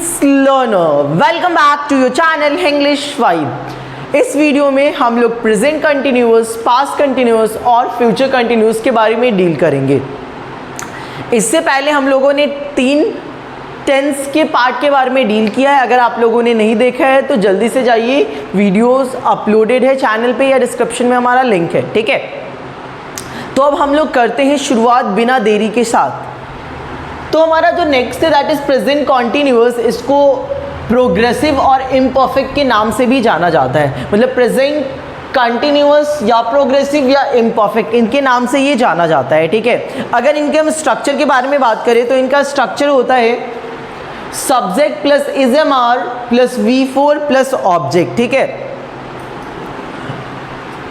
learner, welcome back to your channel English Vibe। इस video में हम लोग प्रेजेंट कंटिन्यूअस, पास्ट कंटिन्यूअस और फ्यूचर कंटिन्यूअस के बारे में डील करेंगे। इससे पहले हम लोगों ने 3 टेंस के पार्ट के बारे में डील किया है। अगर आप लोगों ने नहीं देखा है तो जल्दी से जाइए, वीडियोस अपलोडेड है चैनल पे या डिस्क्रिप्शन में हमारा लिंक है, ठीक है। तो अब हम लोग करते हैं शुरुआत बिना देरी के साथ। तो हमारा जो नेक्स्ट है दैट इज प्रेजेंट कॉन्टिन्यूअस। इसको प्रोग्रेसिव और इम्परफेक्ट के नाम से भी जाना जाता है, मतलब प्रेजेंट कंटिन्यूअस या प्रोग्रेसिव या इम्परफेक्ट, इनके नाम से ये जाना जाता है, ठीक है। अगर इनके हम स्ट्रक्चर के बारे में बात करें तो इनका स्ट्रक्चर होता है subject plus is am are plus V4 plus object, ठीक है।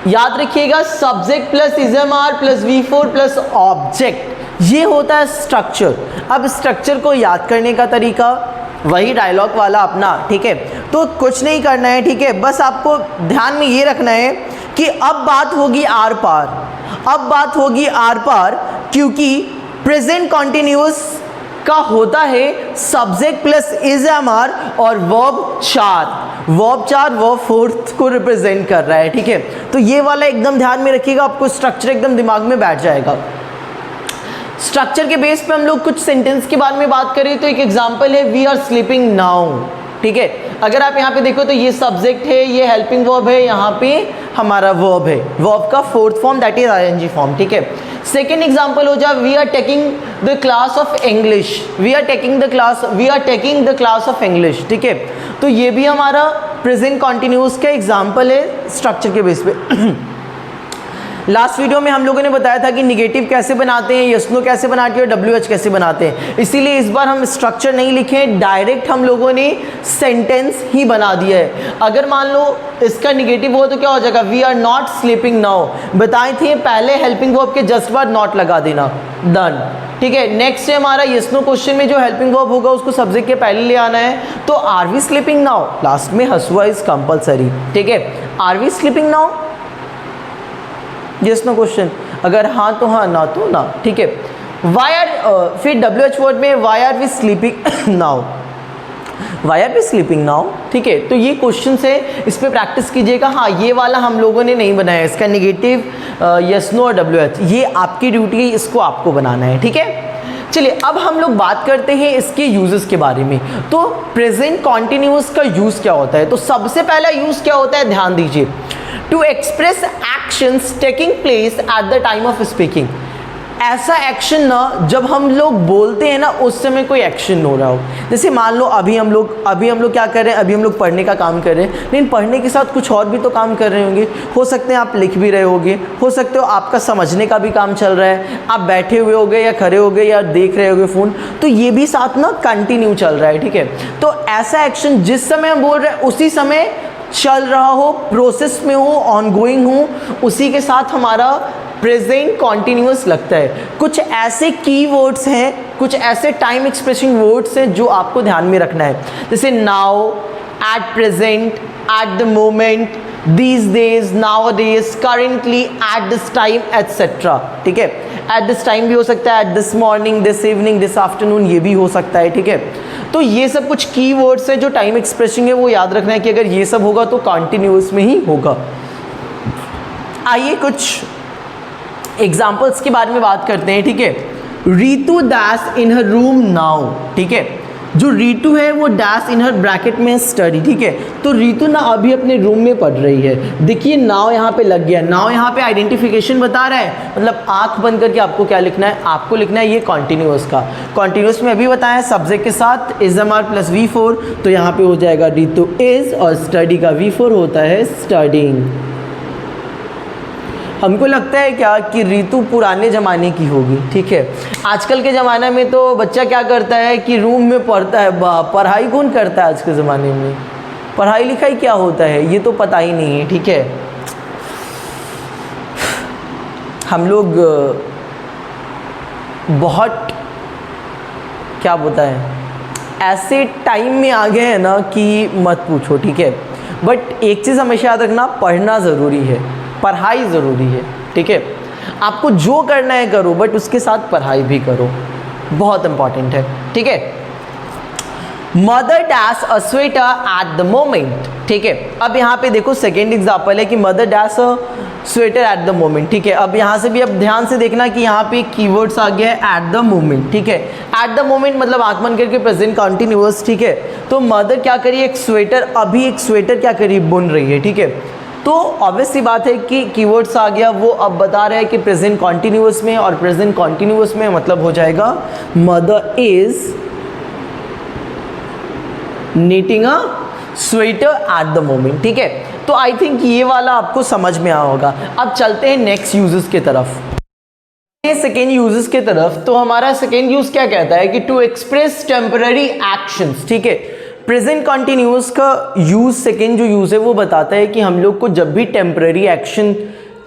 याद रखिएगा, subject plus is am are plus V4 plus object, ये होता है स्ट्रक्चर। अब स्ट्रक्चर को याद करने का तरीका वही डायलॉग वाला अपना, ठीक है। तो कुछ नहीं करना है, ठीक है। बस आपको ध्यान में ये रखना है कि अब बात होगी आर पार, अब बात होगी आर पार, क्योंकि प्रेजेंट कॉन्टिन्यूअस का होता है सब्जेक्ट प्लस इजएमआर और वर्ब 4 वर्ब 4 को रिप्रेजेंट कर रहा है, ठीक है। तो ये वाला एकदम ध्यान में रखिएगा, आपको स्ट्रक्चर एकदम दिमाग में बैठ जाएगा। स्ट्रक्चर के बेस पे हम लोग कुछ सेंटेंस के बारे में बात करें तो एक एग्जांपल है वी आर स्लीपिंग नाउ, ठीक है। अगर आप यहाँ पे देखो तो ये सब्जेक्ट है, ये हेल्पिंग वर्ब है, यहाँ पे हमारा वर्ब है, वर्ब का 4th form that is ING form, ठीक है। सेकेंड एग्जाम्पल हो जाए we are taking the class of English, we are taking the class of English, ठीक है। तो ये भी हमारा प्रेजेंट कॉन्टिन्यूअस का एग्जाम्पल है स्ट्रक्चर के बेस पे। लास्ट वीडियो में हम लोगों ने बताया था कि निगेटिव कैसे बनाते हैं, यस नो कैसे बनाते हैं और WH कैसे बनाते हैं। इसीलिए इस बार हम स्ट्रक्चर नहीं लिखे, डायरेक्ट हम लोगों ने सेंटेंस ही बना दिया है। अगर मान लो इसका निगेटिव हो तो क्या हो जाएगा, we are not sleeping now. बताए थे पहले हेल्पिंग वर्ब के जस्ट बाद नॉट लगा देना, डन, ठीक है। नेक्स्ट है हमारा यस नो क्वेश्चन में जो हेल्पिंग वर्ब होगा उसको सब्जेक्ट के पहले ले आना है। तो are we sleeping now, last में हसुआ इज कंपलसरी, ठीक है। Are we sleeping now, yes no question, अगर हाँ तो हाँ, ना तो ना, ठीक है। वाई आर, फिर WH वर्ड में why are we sleeping now, why are we sleeping now, ठीक है। तो ये क्वेश्चन है, इस पर प्रैक्टिस कीजिएगा। हाँ, ये वाला हम लोगों ने नहीं बनाया, इसका निगेटिव यस नो और WH, ये आपकी ड्यूटी है, इसको आपको बनाना है, ठीक है। चलिए अब हम लोग बात करते हैं इसके यूजेस के बारे में। तो प्रेजेंट कॉन्टिन्यूअस का यूज क्या होता है, तो सबसे पहला यूज क्या होता है, ध्यान दीजिए, to express actions taking place at the time of speaking. ऐसा एक्शन ना जब हम लोग बोलते हैं ना उस समय कोई एक्शन हो रहा हो। जैसे मान लो अभी हम लोग क्या कर रहे हैं, अभी हम लोग पढ़ने का काम कर रहे हैं, लेकिन पढ़ने के साथ कुछ और भी तो काम कर रहे होंगे। हो सकते हैं आप लिख भी रहे होगे, हो सकते हो आपका समझने का भी काम चल रहा है, आप बैठे हुए होगे या खड़े होगे या देख रहे होगे फ़ोन, तो ये भी साथ ना कंटिन्यू चल रहा है, ठीक है। तो ऐसा एक्शन जिस समय हम बोल रहे हैं उसी समय चल रहा हो, प्रोसेस में हो, ऑनगोइंग हो, उसी के साथ हमारा प्रेजेंट कॉन्टिन्यूअस लगता है। कुछ ऐसे कीवर्ड्स हैं, कुछ ऐसे टाइम एक्सप्रेसिंग वर्ड्स हैं जो आपको ध्यान में रखना है, जैसे now, at present, at the moment, these days, nowadays, currently, at this time, etc. ठीक है। at this time भी हो सकता है, at this morning, this evening, this afternoon, ये भी हो सकता है, ठीक है। तो ये सब कुछ कीवर्ड्स हैं जो टाइम एक्सप्रेसिंग है, वो याद रखना है कि अगर ये सब होगा तो कॉन्टिन्यूअस में ही होगा। आइए कुछ एग्जाम्पल्स के बारे में बात करते हैं, ठीक है। Ritu dash in her room now, ठीक है। जो रीतू है वो डैश इन हर ब्रैकेट में स्टडी, ठीक है। तो रीतू ना अभी अपने रूम में पढ़ रही है। देखिए नाउ यहाँ पे लग गया, नाउ यहाँ पे आइडेंटिफिकेशन बता रहा है, मतलब आंख बंद करके आपको क्या लिखना है, आपको लिखना है ये कॉन्टिन्यूअस का। कॉन्टिन्यूअस में अभी बताया सब्जेक्ट के साथ इजएमआर प्लस V4, तो यहाँ पे हो जाएगा रीतू इज, और स्टडी का V4 होता है स्टडिंग। हमको लगता है क्या कि ऋतु पुराने ज़माने की होगी, ठीक है। आजकल के ज़माने में तो बच्चा क्या करता है कि रूम में पढ़ता है, पढ़ाई कौन करता है आज के ज़माने में, पढ़ाई लिखाई क्या होता है ये तो पता ही नहीं है, ठीक है। हम लोग बहुत क्या बोलता है ऐसे टाइम में आ गए हैं ना कि मत पूछो, ठीक है। बट एक चीज़ हमेशा याद रखना, पढ़ना ज़रूरी है, पढ़ाई ज़रूरी है, ठीक है। आपको जो करना है करो, बट उसके साथ पढ़ाई भी करो, बहुत इंपॉर्टेंट है, ठीक है। Mother dash a sweater at the moment, ठीक है। अब यहाँ पे देखो सेकेंड एग्जाम्पल है कि mother dash a sweater at the moment, ठीक है। अब यहाँ से भी अब ध्यान से देखना कि यहाँ पे कीवर्ड्स आ गया है एट द मोमेंट, ठीक है। एट द मोमेंट मतलब आंख बंद करके प्रेजेंट कंटिन्यूअस, ठीक है। तो मदर क्या करी, एक स्वेटर, अभी एक स्वेटर क्या करी, बुन रही है, ठीक है। तो ऑब्वियस सी बात है कि कीवर्ड्स आ गया, वो अब बता रहे हैं कि प्रेजेंट कॉन्टिन्यूअस में, और प्रेजेंट कॉन्टिन्यूअस में मतलब हो जाएगा mother is knitting a sweater at the moment, ठीक है। तो आई थिंक ये वाला आपको समझ में आया होगा। अब चलते हैं नेक्स्ट यूजेस की तरफ, सेकेंड यूजेस की तरफ। तो हमारा सेकेंड यूज क्या कहता है कि टू एक्सप्रेस टेम्पररी एक्शंस, ठीक है। प्रेजेंट कॉन्टिन्यूअस का यूज, सेकेंड जो यूज है वो बताता है कि हम लोग को जब भी टेम्पररी एक्शन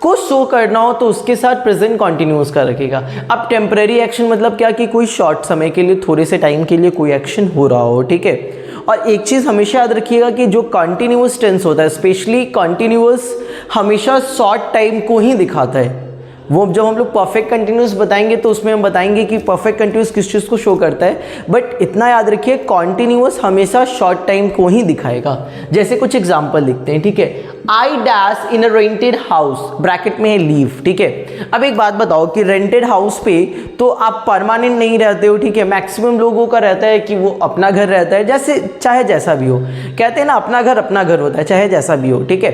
को शो करना हो तो उसके साथ प्रेजेंट कॉन्टिन्यूअस का रखेगा। अब टेम्पररी एक्शन मतलब क्या कि कोई शॉर्ट समय के लिए, थोड़े से टाइम के लिए कोई एक्शन हो रहा हो, ठीक है। और एक चीज़ हमेशा याद रखिएगा कि जो कॉन्टिन्यूअस टेंस होता है, स्पेशली कॉन्टिन्यूअस हमेशा शॉर्ट टाइम को ही दिखाता है। वो जब हम लोग परफेक्ट कंटिन्यूअस बताएंगे तो उसमें हम बताएंगे कि परफेक्ट कंटिन्यूअस किस चीज़ को शो करता है, बट इतना याद रखिए कॉन्टिन्यूअस हमेशा शॉर्ट टाइम को ही दिखाएगा। जैसे कुछ एग्जांपल लिखते हैं, ठीक है। I dash in a rented house, bracket में है लीव, ठीक है। अब एक बात बताओ कि रेंटेड हाउस पे तो आप परमानेंट नहीं रहते हो, ठीक है। मैक्सिमम लोगों का रहता है कि वो अपना घर रहता है, जैसे चाहे जैसा भी हो, कहते हैं ना अपना घर होता है, चाहे जैसा भी हो, ठीक है।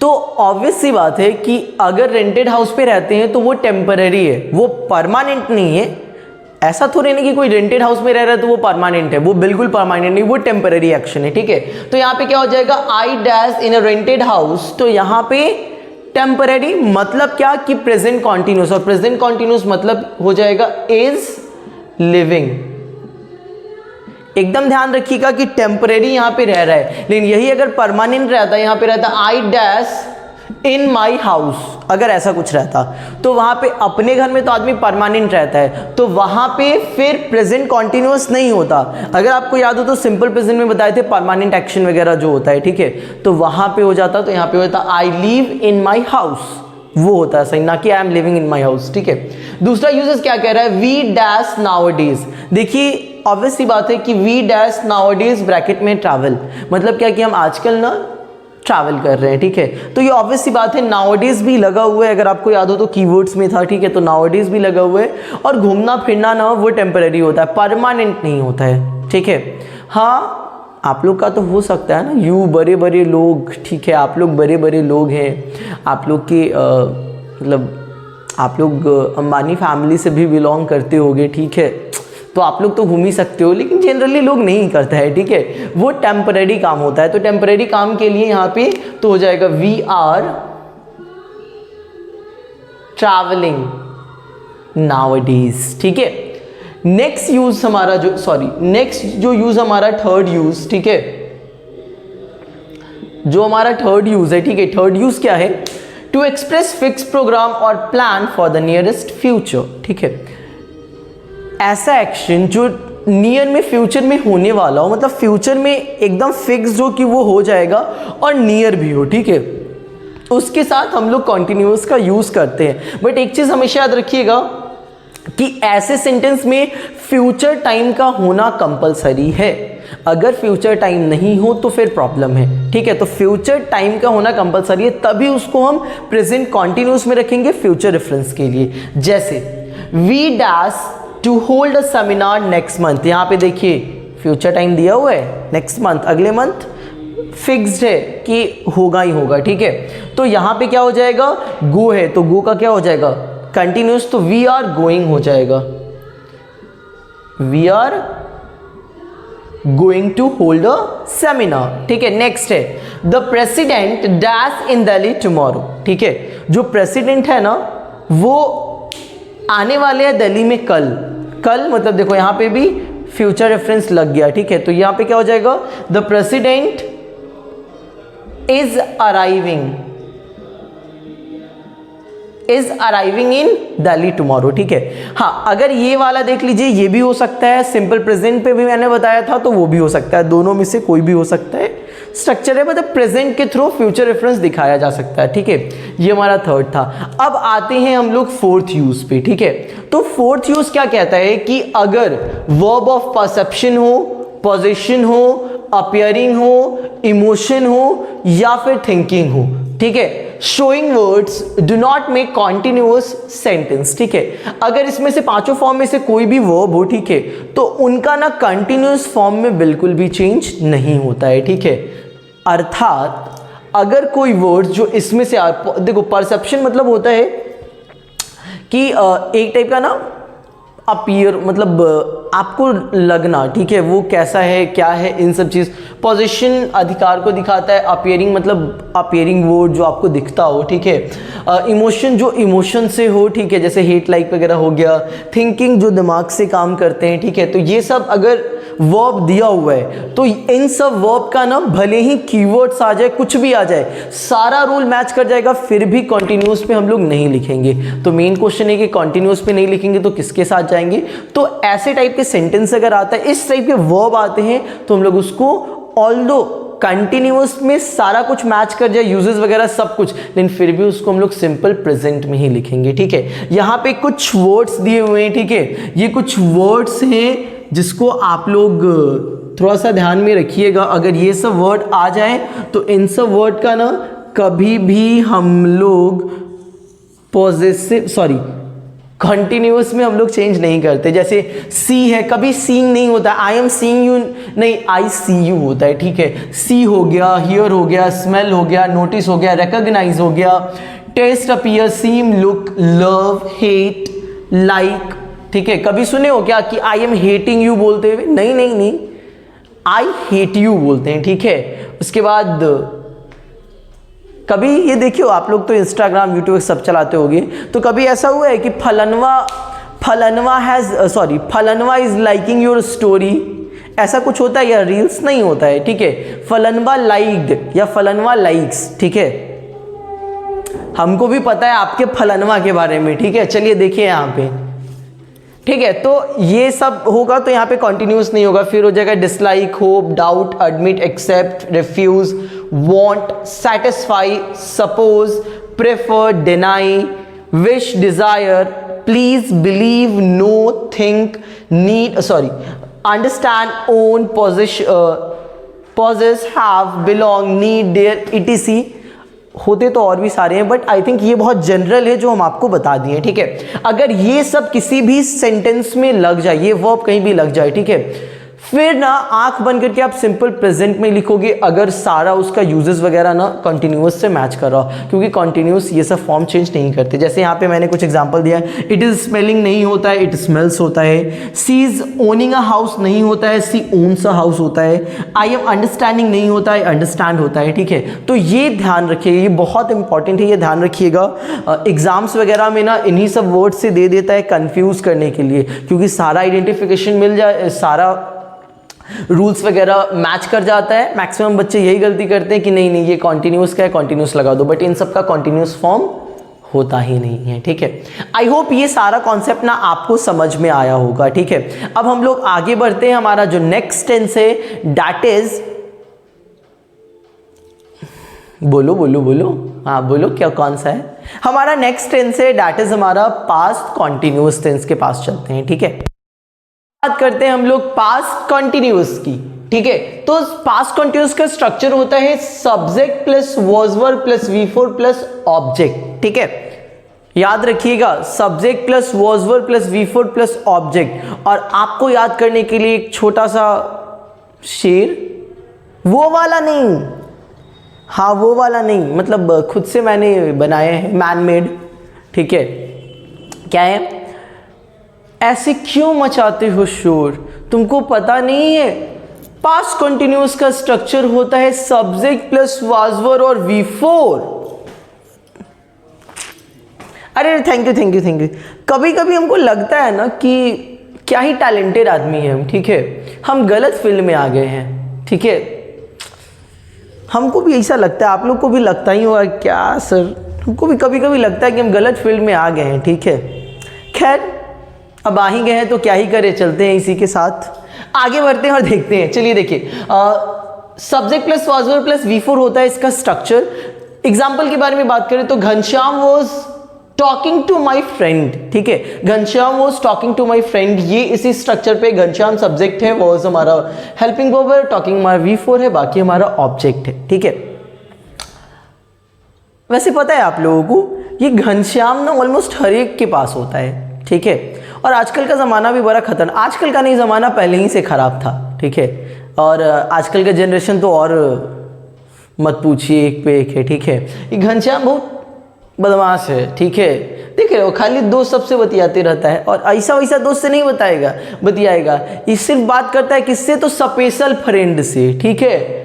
तो ऑब्वियस सी बात है कि अगर रेंटेड हाउस पे रहते हैं तो वो टेम्पररी है, वो परमानेंट नहीं है। ऐसा थोड़ी नहीं कि कोई रेंटेड हाउस में रह रहा है तो वो परमानेंट है, वो बिल्कुल परमानेंट नहीं, वो टेम्पररी एक्शन है, ठीक है। तो यहाँ पे क्या हो जाएगा, I dash in a rented house, तो यहाँ पे टेम्पररी मतलब क्या कि प्रेजेंट कॉन्टिन्यूअस, और प्रेजेंट कॉन्टिन्यूअस मतलब हो जाएगा इज लिविंग। एकदम ध्यान रखिएगा कि टेम्परेरी यहाँ पे रह रहा है, लेकिन यही अगर परमानेंट रहता, यहाँ पे रहता I dash in my house, अगर ऐसा कुछ रहता तो वहाँ पे अपने घर में तो आदमी परमानेंट रहता है, तो वहाँ पे फिर प्रेजेंट कॉन्टिन्यूअस नहीं होता। अगर आपको याद हो तो सिंपल प्रेजेंट में बताए थे परमानेंट एक्शन वगैरह जो होता है, ठीक है। तो वहाँ पे हो जाता, तो यहाँ पे होता I live in my house, वो होता है सही, ना कि I am living in my house, ठीक है। दूसरा यूजेस क्या कह रहा है, वी डैश नाउअडेज। देखिए ऑब्वियस सी बात है कि वी डैश नाउअडेज ब्रैकेट में ट्रैवल, मतलब क्या कि हम आजकल ना ट्रैवल कर रहे हैं, ठीक है। तो ये ऑब्वियस सी बात है, नाउअडेज भी लगा हुआ है, अगर आपको याद हो तो कीवर्ड्स में था, ठीक है। तो नाउअडेज भी लगा हुआ है, और घूमना फिरना ना वो टेम्पररी होता है, परमानेंट नहीं होता है, ठीक है। हाँ आप लोग का तो हो सकता है ना, यू बड़े बड़े लोग, ठीक है, आप लोग बड़े बड़े लोग हैं, आप लोग के मतलब आप लोग अंबानी फैमिली से भी बिलोंग करते होगे, ठीक है। तो आप लोग तो घूम ही सकते हो, लेकिन जनरली लोग नहीं करता है, ठीक है। वो टेम्पररी काम होता है, तो टेम्पररी काम के लिए यहाँ पे तो हो जाएगा वी आर ट्रैवलिंग नाउअडेज, ठीक है। नेक्स्ट यूज हमारा नेक्स्ट जो यूज हमारा थर्ड यूज, ठीक है, जो हमारा थर्ड यूज है, ठीक है। थर्ड यूज क्या है, टू एक्सप्रेस फिक्स प्रोग्राम और plan for the nearest future, ठीक है। ऐसा एक्शन जो नियर में, फ्यूचर में होने वाला हो, मतलब फ्यूचर में एकदम फिक्स हो कि वो हो जाएगा, और नियर भी हो, ठीक है, उसके साथ हम लोग कॉन्टिन्यूअस का यूज करते हैं। बट एक चीज हमेशा याद रखिएगा कि ऐसे सेंटेंस में फ्यूचर टाइम का होना कंपलसरी है। अगर फ्यूचर टाइम नहीं हो तो फिर प्रॉब्लम है, ठीक है। तो फ्यूचर टाइम का होना कंपलसरी है, तभी उसको हम प्रेजेंट कॉन्टिन्यूअस में रखेंगे फ्यूचर रेफरेंस के लिए। जैसे we dash to hold a seminar next month, यहाँ पे देखिए फ्यूचर टाइम दिया हुआ है, नेक्स्ट मंथ, अगले मंथ फिक्स्ड है कि होगा ही होगा, ठीक है। तो यहाँ पे क्या हो जाएगा, गो है, तो गो का क्या हो जाएगा, कंटिन्यूअस, तो वी आर गोइंग हो जाएगा, we are going to hold a seminar, ठीक है। नेक्स्ट है the president dash in Delhi tomorrow, ठीक है। जो प्रेसिडेंट है ना वो आने वाले हैं दिल्ली में कल, कल मतलब देखो यहाँ पे भी फ्यूचर रेफरेंस लग गया, ठीक है। तो यहाँ पे क्या हो जाएगा, the president is arriving in Delhi tomorrow, ठीक है। हाँ अगर ये वाला देख लीजिए, ये भी हो सकता है, सिंपल प्रेजेंट पे भी मैंने बताया था तो वो भी हो सकता है, दोनों में से कोई भी हो सकता है। स्ट्रक्चर है मतलब प्रेजेंट के थ्रू फ्यूचर रेफरेंस दिखाया जा सकता है, ठीक है। ये हमारा थर्ड था। अब आते हैं हम लोग फोर्थ यूज पे, ठीक है। तो फोर्थ यूज क्या कहता है कि अगर वर्ब ऑफ परसेप्शन हो, पोजीशन हो, अपीयरिंग हो, इमोशन हो या फिर थिंकिंग हो, ठीक है। Showing words do not make continuous sentence, ठीक है। अगर इसमें से पांचों फॉर्म में से कोई भी वर्ब हो, ठीक है, तो उनका ना कंटिन्यूअस फॉर्म में बिल्कुल भी चेंज नहीं होता है, ठीक है। अर्थात अगर कोई वर्ड जो इसमें से देखो, परसेप्शन मतलब होता है कि एक टाइप का ना अपीयर, मतलब आपको लगना, ठीक है, वो कैसा है, क्या है, इन सब चीज़। पोजीशन अधिकार को दिखाता है, अपीयरिंग मतलब अपीयरिंग वर्ड जो आपको दिखता हो, ठीक है। इमोशन जो इमोशन से हो, ठीक है, जैसे हेट लाइक वगैरह हो गया। थिंकिंग जो दिमाग से काम करते हैं, ठीक है। तो ये सब अगर वर्ब दिया हुआ है तो इन सब वर्ब का ना भले ही कीवर्ड्स आ जाए, कुछ भी आ जाए, सारा रूल मैच कर जाएगा, फिर भी कॉन्टिन्यूअस पे हम लोग नहीं लिखेंगे। तो मेन क्वेश्चन है कि कॉन्टिन्यूअस पे नहीं लिखेंगे तो किसके साथ जाएंगे। तो ऐसे टाइप के सेंटेंस अगर आता है, इस टाइप के वर्ब आते हैं, तो हम लोग उसको ऑल्दो कंटिन्यूअस में सारा कुछ मैच कर जाए, यूजेस वगैरह सब कुछ, लेकिन फिर भी उसको हम लोग सिंपल प्रेजेंट में ही लिखेंगे, ठीक है। यहाँ पे कुछ वर्ड्स दिए हुए हैं, ठीक है। ये कुछ वर्ड्स हैं जिसको आप लोग थोड़ा सा ध्यान में रखिएगा। अगर ये सब वर्ड आ जाए तो इन सब वर्ड का ना कभी भी हम लोग कंटिन्यूअस में हम लोग चेंज नहीं करते। जैसे सी है, कभी सीइंग नहीं होता, आई एम सीइंग यू नहीं, आई सी यू होता है, ठीक है। सी हो गया, हियर हो गया, स्मेल हो गया, नोटिस हो गया, रिकॉग्नाइज हो गया, टेस्ट, अपीयर, सीम, लुक, लव, हेट, लाइक, ठीक है। कभी सुने हो क्या कि आई एम हेटिंग यू बोलते हुए? नहीं नहीं नहीं, आई हेट यू बोलते हैं, ठीक है। उसके बाद कभी ये देखियो, आप लोग तो इंस्टाग्राम यूट्यूब सब चलाते होंगे, तो कभी ऐसा हुआ है कि फलनवा इज लाइकिंग योर स्टोरी, ऐसा कुछ होता है या रील्स नहीं होता है, ठीक है। फलनवा लाइक्ड या फलनवा लाइक्स, ठीक है। हमको भी पता है आपके फलनवा के बारे में, ठीक है। चलिए देखिए यहाँ पे, ठीक है। तो ये सब होगा तो यहाँ पे कॉन्टिन्यूस नहीं होगा, फिर हो जाएगा dislike, hope, doubt, admit, accept, refuse, want, satisfy, suppose, prefer, deny, wish, desire, please, believe, know, think, need, understand, own, possess, have, belong, need, dare, etc। होते तो और भी सारे हैं, बट आई थिंक ये बहुत जनरल है जो हम आपको बता दिए, ठीक है। अगर ये सब किसी भी सेंटेंस में लग जाए, ये वर्ब कहीं भी लग जाए, ठीक है, फिर ना आंख बंद करके आप सिंपल प्रेजेंट में लिखोगे, अगर सारा उसका यूजेस वगैरह ना कंटिन्यूअस से मैच कर रहा हो, क्योंकि कंटिन्यूअस ये सब फॉर्म चेंज नहीं करते। जैसे यहाँ पे मैंने कुछ एग्जांपल दिया है, इट इज स्मेलिंग नहीं होता है, इट स्मेल्स होता है। सी इज ओनिंग अ हाउस नहीं होता है, सी ओन्स अ हाउस होता है। आई एम अंडरस्टैंडिंग नहीं होता है, अंडरस्टैंड होता है, ठीक है। तो ये ध्यान रखिएगा, ये बहुत इंपॉर्टेंट है, ये ध्यान रखिएगा। एग्जाम्स वगैरह में ना इन्हीं सब वर्ड से दे देता है कंफ्यूज करने के लिए, क्योंकि सारा आइडेंटिफिकेशन मिल जाए, सारा रूल्स वगैरह मैच कर जाता है। मैक्सिमम बच्चे यही गलती करते हैं कि नहीं नहीं ये कॉन्टिन्यूस का है, कॉन्टिन्यूस लगा दो, बट इन सब का कॉन्टिन्यूस फॉर्म होता ही नहीं है, ठीक है। आई होप ये सारा कॉन्सेप्ट ना आपको समझ में आया होगा, ठीक है। अब हम लोग आगे बढ़ते हैं, हमारा जो नेक्स्ट टेंस है दैट इज, बोलो बोलो बोलो, हाँ बोलो, क्या कौन सा है हमारा नेक्स्ट टेंस है, दैट इज हमारा पास्ट कॉन्टिन्यूअस टेंस के पास चलते हैं, ठीक है। बात करते हैं हम लोग पास्ट कंटिन्यूअस की, ठीक है। तो पास्ट कंटिन्यूअस का स्ट्रक्चर होता है subject plus was verb plus V4 plus object, ठीक है। याद रखिएगा, subject plus was verb plus V4 plus object. और आपको याद करने के लिए एक छोटा सा शेर, वो वाला नहीं, हाँ वो वाला नहीं, मतलब खुद से मैंने बनाया है, मैन मेड, ठीक है। क्या है, ऐसे क्यों मचाते हो शोर, तुमको पता नहीं है पास्ट कंटिन्यूअस का स्ट्रक्चर होता है सब्जेक्ट प्लस वाज वर्ब और V4। अरे thank you thank you thank you. कभी कभी हमको लगता है ना कि क्या ही टैलेंटेड आदमी है हम, ठीक है, हम गलत फील्ड में आ गए हैं, ठीक है। हमको भी ऐसा लगता है, आप लोग को भी लगता ही होगा क्या सर, हमको भी कभी कभी लगता है कि हम गलत फील्ड में आ गए हैं, ठीक है। खैर अब आ ही गए हैं तो क्या ही करें, चलते हैं इसी के साथ आगे बढ़ते हैं और देखते हैं। चलिए देखिए, subject plus was verb plus V4 होता है इसका स्ट्रक्चर। एग्जाम्पल के बारे में बात करें तो Ghanshyam was talking to my friend, ठीक है, Ghanshyam was talking to my friend, ये इसी स्ट्रक्चर पे घनश्याम सब्जेक्ट है, वॉज हमारा हेल्पिंग वर्ब, टॉकिंग हमारा V4 है, बाकी हमारा ऑब्जेक्ट है, ठीक है। वैसे पता है आप लोगों को ये घनश्याम ना ऑलमोस्ट हर एक के पास होता है, ठीक है, और आजकल का ज़माना भी बड़ा खतरनाक, आजकल का नहीं ज़माना पहले ही से ख़राब था, ठीक है, और आजकल का जनरेशन तो और मत पूछिए, एक पे एक है, ठीक है। ये घनश्याम बहुत बदमाश है, ठीक है, देख रहे हो, खाली दोस्त सबसे बतियाते रहता है, और ऐसा वैसा दोस्त से नहीं बतियाएगा, ये सिर्फ बात करता है किससे, तो स्पेशल फ्रेंड से, ठीक है।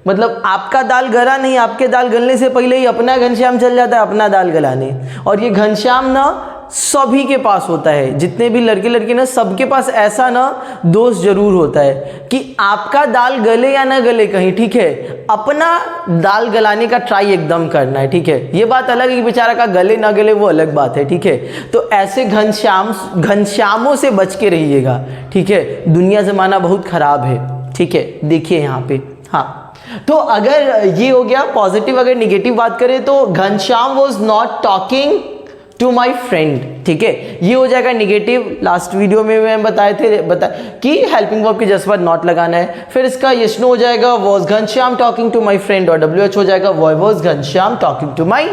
मतलब आपका दाल गला नहीं, आपके दाल गलने से पहले ही अपना घनश्याम चल जाता है अपना दाल गलाने, और ये घनश्याम ना सभी के पास होता है, जितने भी लड़के लड़की ना सबके पास ऐसा ना दोस्त जरूर होता है कि आपका दाल गले या ना गले कहीं, ठीक है, अपना दाल गलाने का ट्राई एकदम करना है, ठीक है। ये बात अलग है कि बेचारा का गले ना गले, वो अलग बात है, ठीक है। तो ऐसे घनश्यामों से बच के रहिएगा, ठीक है, दुनिया जमाना बहुत खराब है, ठीक है। देखिए यहाँ पे, हाँ, तो अगर ये हो गया पॉजिटिव, अगर निगेटिव बात करें तो Ghanshyam was not talking to my friend, ठीक है, ये हो जाएगा निगेटिव। लास्ट वीडियो में मैं बता कि हेल्पिंग वर्ब के जस्ट बाद नॉट लगाना है। फिर इसका यस नो हो जाएगा was Ghanshyam talking to my friend, और WH हो जाएगा was Ghanshyam talking to my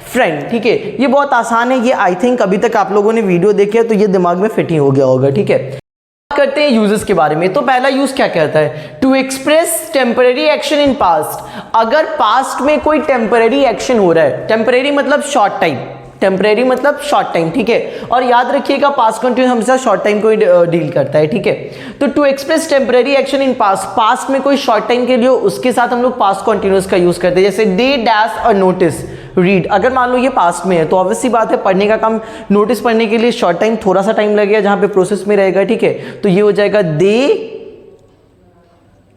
friend, ठीक है। ये बहुत आसान है, ये आई थिंक अभी तक आप लोगों ने वीडियो देखे तो ये दिमाग में फिट ही हो गया होगा, ठीक है। करते हैं यूजेस के बारे में। तो पहला यूज क्या कहता है, to express temporary action in past. अगर पास्ट में कोई टेम्पररी एक्शन हो रहा है, टेम्पररी मतलब शॉर्ट टाइम, टेम्परेरी मतलब शॉर्ट टाइम, ठीक है, और याद रखिएगा पास्ट कंटिन्यूस हमेशा शॉर्ट टाइम को डील करता है, ठीक है। तो to express temporary action in past, past में कोई शॉर्ट टाइम के लिए उसके साथ हम लोग पास्ट कंटिन्यूस का यूज करते हैं, जैसे they dash a notice read. अगर मान लो ये पास्ट में है तो ऑब्वियसली बात है पढ़ने का काम, नोटिस पढ़ने के लिए शॉर्ट टाइम थोड़ा सा टाइम लगेगा जहां पे प्रोसेस में रहेगा, ठीक है। तो ये हो जाएगा दे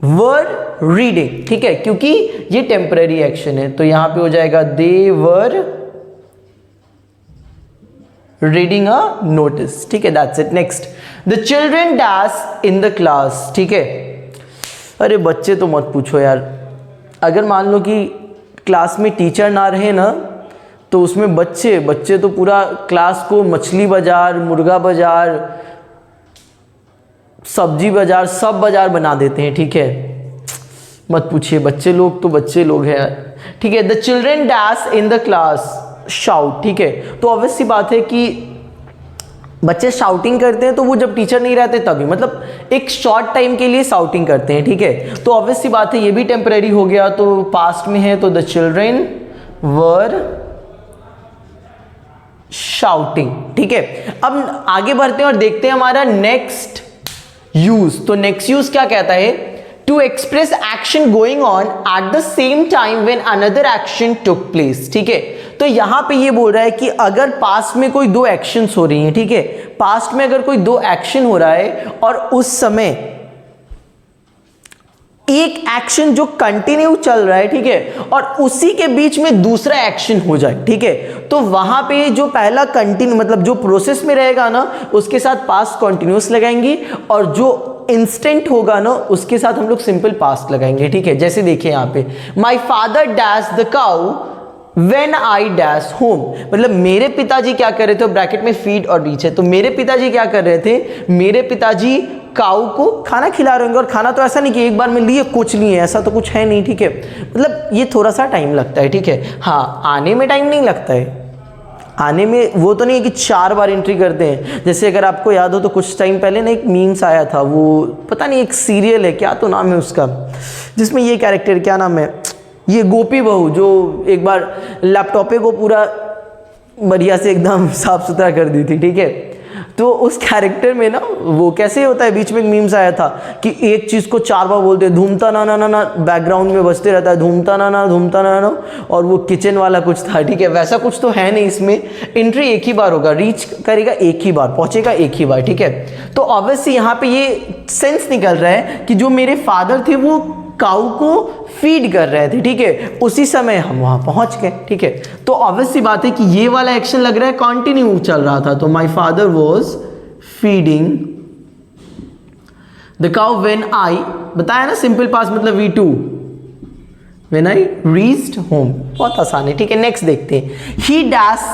वर रीडिंग, ठीक है, क्योंकि ये टेम्परेरी एक्शन है, तो यहां पे हो जाएगा दे वर रीडिंग अ नोटिस, ठीक है, that's it. Next, the children dash in the class, ठीक है। अरे बच्चे तो मत पूछो यार, अगर मान लो कि क्लास में टीचर ना रहे ना तो उसमें बच्चे तो पूरा क्लास को मछली बाजार, मुर्गा बाजार, सब्जी बाजार, सब बाजार बना देते हैं, ठीक है। मत पूछिए, बच्चे लोग तो बच्चे लोग हैं यार, ठीक है। The children dash in the class shout, ठीक है। तो ऑब्वियस सी बात है कि बच्चे शाउटिंग करते हैं तो वो जब टीचर नहीं रहते तभी, मतलब एक शॉर्ट टाइम के लिए शाउटिंग करते हैं, ठीक है। तो ऑब्वियस सी बात है ये भी टेम्परेरी हो गया, तो पास्ट में है तो द चिल्ड्रन वर शाउटिंग, ठीक है। अब आगे बढ़ते हैं और देखते हैं हमारा नेक्स्ट यूज। तो नेक्स्ट यूज क्या कहता है, to express action going on at the same time when another action took place, ठीक है। तो यहां पे ये बोल रहा है कि अगर पास्ट में कोई दो एक्शंस हो रही हैं, ठीक है, पास्ट में अगर कोई दो एक्शन हो रहा है और उस समय एक एक्शन जो कंटिन्यू चल रहा है, ठीक है, और उसी के बीच में दूसरा एक्शन हो जाए, ठीक है, तो वहां पे जो पहला कंटिन्यू मतलब जो प्रोसेस में रहेगा ना उसके साथ पास्ट कंटिन्यूस लगाएंगे, और जो इंस्टेंट होगा ना उसके साथ हम लोग सिंपल पास्ट लगाएंगे, ठीक है। जैसे देखिए यहाँ पे, my father dash the cow When I dash home, मतलब मेरे पिताजी क्या कर रहे थे, ब्रैकेट में फीड और रीच है, तो मेरे पिताजी क्या कर रहे थे, मेरे पिताजी काऊ को खाना खिला रहे होंगे, और खाना तो ऐसा नहीं कि एक बार में लिए कुछ नहीं है, ऐसा तो कुछ है नहीं, ठीक है, मतलब ये थोड़ा सा टाइम लगता है, ठीक है। हाँ, आने में टाइम नहीं लगता है, आने में वो तो नहीं है कि 4 बार एंट्री करते हैं। जैसे अगर आपको याद हो तो कुछ टाइम पहले ना एक मीम्स आया था, वो पता नहीं एक सीरियल है, क्या तो नाम है उसका, जिसमें ये कैरेक्टर क्या नाम है, ये गोपी बहू, जो एक बार लैपटॉप को पूरा बढ़िया से एकदम साफ सुथरा कर दी थी, ठीक है। तो उस कैरेक्टर में ना वो कैसे होता है, बीच में एक मीम्स आया था कि एक चीज़ को 4 बार बोलते हैं, धूमता ना ना ना ना, बैकग्राउंड में बजते रहता है धूमता ना ना धूमता ना ना, और वो किचन वाला कुछ था, ठीक है। वैसा कुछ तो है नहीं इसमें, एंट्री एक ही बार होगा, रीच करेगा एक ही बार, पहुंचेगा एक ही बार, ठीक है। तो ऑब्वियसली यहाँ पे ये सेंस निकल रहा है कि जो मेरे फादर थे वो काऊ को फीड कर रहे थे, ठीक है, उसी समय हम वहां पहुंच गए, ठीक है। तो ऑब्वियसली बात है कि ये वाला एक्शन लग रहा है कंटिन्यू चल रहा था, तो my father was feeding the cow when I, बताया ना सिंपल पास्ट मतलब V2, when I reached home, बहुत आसान है, ठीक है। नेक्स्ट देखते हैं, he dash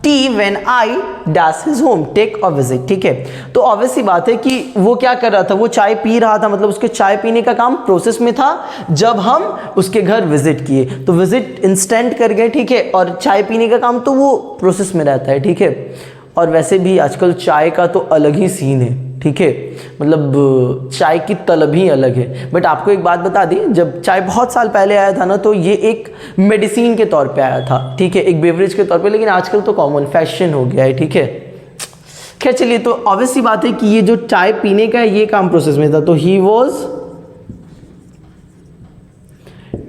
T when I dash his home, take a visit, ठीक है। तो ऑब्वियसली बात है कि वो क्या कर रहा था, वो चाय पी रहा था, मतलब उसके चाय पीने का काम प्रोसेस में था जब हम उसके घर विजिट किए, तो विजिट इंस्टेंट कर गए, ठीक है, और चाय पीने का काम तो वो प्रोसेस में रहता है, ठीक है। और वैसे भी आजकल चाय का तो अलग ही सीन है, ठीक है, मतलब चाय की तलब ही अलग है। बट आपको एक बात बता दी, जब चाय बहुत साल पहले आया था ना, तो ये एक मेडिसिन के तौर पे आया था, ठीक है, एक बेवरेज के तौर पे, लेकिन आजकल तो कॉमन फैशन हो गया है, ठीक है। खैर चलिए, तो ऑब्वियसली बात है कि ये जो चाय पीने का है ये काम प्रोसेस में था, तो he was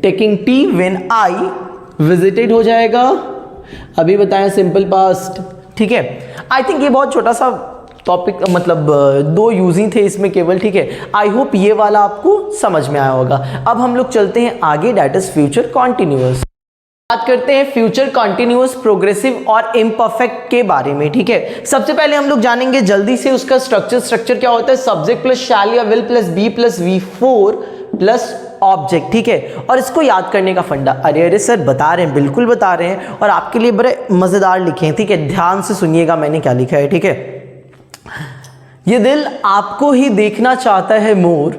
taking tea when I visited हो जाएगा। अभी बताएं सिंपल पास्ट, ठीक है। आई थिंक ये बहुत छोटा सा टॉपिक, मतलब दो यूजिंग थे इसमें केवल, ठीक है। आई होप ये वाला आपको समझ में आया होगा। अब हम लोग चलते हैं आगे, दैट इज फ्यूचर कॉन्टिन्यूअस। बात करते हैं फ्यूचर कॉन्टिन्यूअस, प्रोग्रेसिव और इम्परफेक्ट के बारे में, ठीक है। सबसे पहले हम लोग जानेंगे जल्दी से उसका स्ट्रक्चर क्या होता है, सब्जेक्ट प्लस शैल या will plus be plus V4 plus object, ठीक है। और इसको याद करने का फंडा, अरे सर बता रहे हैं, बिल्कुल बता रहे हैं, और आपके लिए बड़े मजेदार लिखे हैं, ठीक है। ध्यान से सुनिएगा मैंने क्या लिखा है, ठीक है। ये दिल आपको ही देखना चाहता है मोर,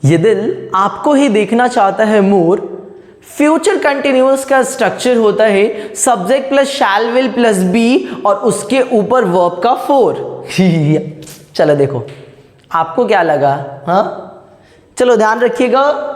ये दिल आपको ही देखना चाहता है मोर। फ्यूचर कंटिन्यूअस का स्ट्रक्चर होता है subject plus shall will plus be और उसके ऊपर वर्ब का 4। चलो देखो आपको क्या लगा, हाँ चलो ध्यान रखिएगा,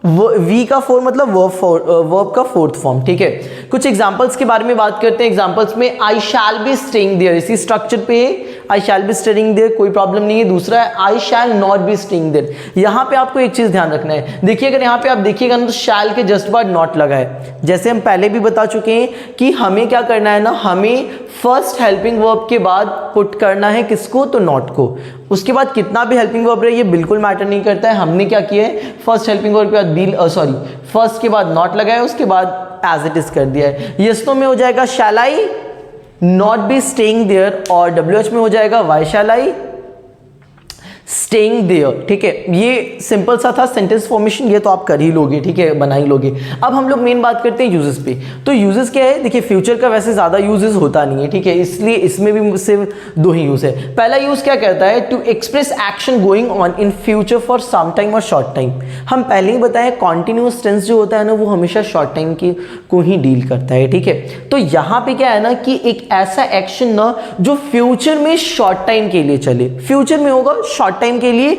वी का 4 मतलब वर्ब का 4th फॉर्म, ठीक है। कुछ एग्जांपल्स के बारे में बात करते हैं। एग्जांपल्स में I shall be staying there, इसी स्ट्रक्चर पे I shall be staying there, कोई प्रॉब्लम नहीं है। दूसरा है I shall not be staying there. यहाँ पे आपको एक चीज ध्यान रखना है, देखिए अगर यहाँ पे आप देखिएगा ना तो शैल के जस्ट बाद नॉट लगा है। जैसे हम पहले भी बता चुके हैं कि हमें क्या करना है ना, हमें फर्स्ट हेल्पिंग वर्ब के बाद पुट करना है किसको, तो नॉट को। उसके बाद कितना भी हेल्पिंग वर्ब रहे ये बिल्कुल मैटर नहीं करता है। हमने क्या किया है, फर्स्ट हेल्पिंग वर्ब के बाद फर्स्ट के बाद नॉट लगाया, उसके बाद एज इट इज कर दिया है। यस नो में हो जाएगा shall I not be staying there, और WH में हो जाएगा why shall I staying there, ठीक है। ये सिंपल सा था सेंटेंस फॉर्मेशन, ये तो आप कर ही लोगे, ठीक है, बना ही लोगे। अब हम लोग मेन बात करते हैं यूजेस पे। तो यूजेस क्या है, देखिए फ्यूचर का वैसे ज्यादा यूजेस होता नहीं है, ठीक है, इसलिए इसमें भी सिर्फ 2 ही यूज है। पहला यूज क्या कहता है, to express action going on in future for some time और शॉर्ट टाइम। हम पहले ही बताए कॉन्टिन्यूअस टेंस जो होता है ना वो हमेशा शॉर्ट टाइम की को ही डील करता है, ठीक है। तो यहाँ पे क्या है ना कि एक ऐसा एक्शन ना जो फ्यूचर में शॉर्ट टाइम के लिए चले, फ्यूचर में होगा शॉर्ट टाइम के लिए,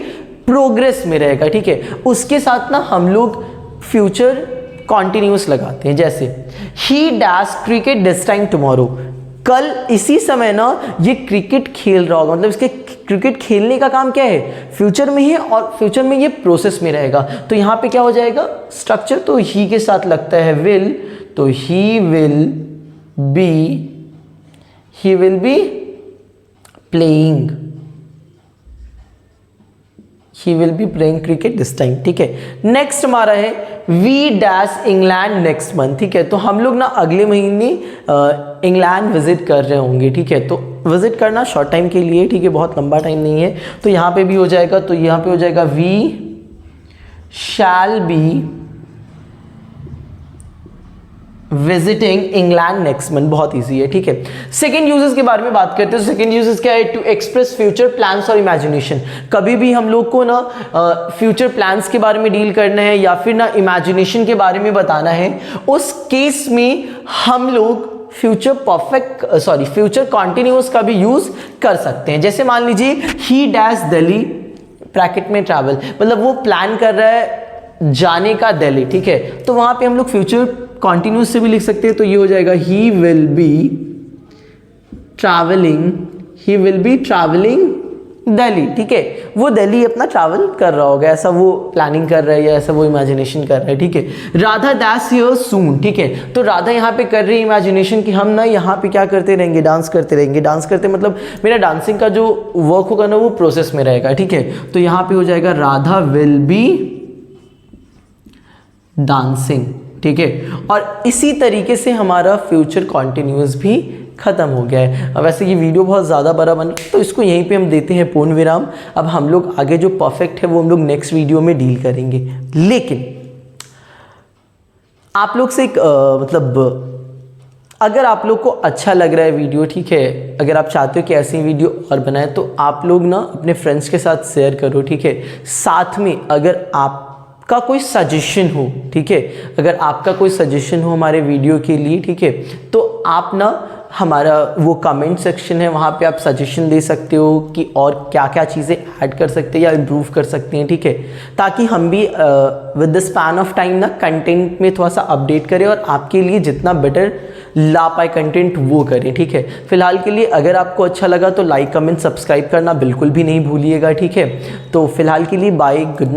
प्रोग्रेस में रहेगा, ठीक है। उसके साथ ना हम लोग फ्यूचर कॉन्टिन्यूअस लगाते हैं, जैसे ही dash cricket this time tomorrow, कल इसी समय ना ये क्रिकेट खेल रहा होगा, मतलब इसके क्रिकेट खेलने का काम क्या है, फ्यूचर में ही, और फ्यूचर में ये प्रोसेस में रहेगा। तो यहां पे क्या हो जाएगा स्ट्रक्चर, तो ही के साथ लगता है विल, तो he will be playing, He will be playing cricket this time, ठीक है। नेक्स्ट हमारा है we dash England next month, ठीक है। तो हम लोग ना अगले महीने इंग्लैंड विजिट कर रहे होंगे, ठीक है। तो विजिट करना शॉर्ट टाइम के लिए, ठीक है, बहुत लंबा टाइम नहीं है। तो यहाँ पे भी हो जाएगा, तो यहाँ पे हो जाएगा we shall be visiting England next month, बहुत इजी है, ठीक है। सेकंड यूजेस के बारे में बात करते हैं। सेकंड यूजेस क्या है, टू एक्सप्रेस फ्यूचर प्लान्स और इमेजिनेशन। कभी भी हम लोग को ना फ्यूचर प्लान्स के बारे में डील करना है या फिर ना इमेजिनेशन के बारे में बताना है, उस केस में हम लोग फ्यूचर कॉन्टिन्यूअस का भी यूज कर सकते हैं। जैसे मान लीजिए ही डैश दिल्ली ब्रैकेट में ट्रैवल, मतलब वो प्लान कर रहा है जाने का दिल्ली, ठीक है। तो वहां पे हम लोग फ्यूचर कॉन्टिन्यूस से भी लिख सकते हैं, तो ये हो जाएगा he will be travelling Delhi, ठीक है। वो दिल्ली अपना ट्रैवल कर रहा होगा, ऐसा वो प्लानिंग कर रहा है या ऐसा वो इमेजिनेशन कर रहा है, ठीक है। राधा डैश हियर सून, ठीक है। तो राधा यहाँ पे कर रही है इमेजिनेशन कि हम ना यहाँ पे क्या करते रहेंगे, डांस करते रहेंगे। डांस करते मतलब मेरा डांसिंग का जो वर्क होगा ना वो प्रोसेस में रहेगा, ठीक है। तो यहाँ पे हो जाएगा राधा विल बी डांसिंग, ठीक है। और इसी तरीके से हमारा फ्यूचर कॉन्टिन्यूअस भी खत्म हो गया है। अब वैसे ये वीडियो बहुत ज़्यादा बड़ा बन रहा है तो इसको यहीं पे हम देते हैं पूर्ण विराम। अब हम लोग आगे जो परफेक्ट है वो हम लोग नेक्स्ट वीडियो में डील करेंगे। लेकिन आप लोग से एक अगर आप लोग को अच्छा लग रहा है वीडियो, ठीक है, अगर आप चाहते हो कि ऐसी वीडियो और बनाए तो आप लोग ना अपने फ्रेंड्स के साथ शेयर करो, ठीक है। साथ में अगर आपका कोई सजेशन हो, ठीक है, अगर आपका कोई सजेशन हो हमारे वीडियो के लिए, ठीक है, तो आप ना हमारा वो कमेंट सेक्शन है, वहाँ पे आप सजेशन दे सकते हो कि और क्या क्या चीज़ें ऐड कर सकते हैं या इम्प्रूव कर सकते हैं, ठीक है, ताकि हम भी with the span of time ना कंटेंट में थोड़ा सा अपडेट करें और आपके लिए जितना बेटर ला पाए कंटेंट वो करें, ठीक है। फिलहाल के लिए अगर आपको अच्छा लगा तो लाइक कमेंट सब्सक्राइब करना बिल्कुल भी नहीं भूलिएगा, ठीक है। तो फिलहाल के लिए बाय, गुड नाइट।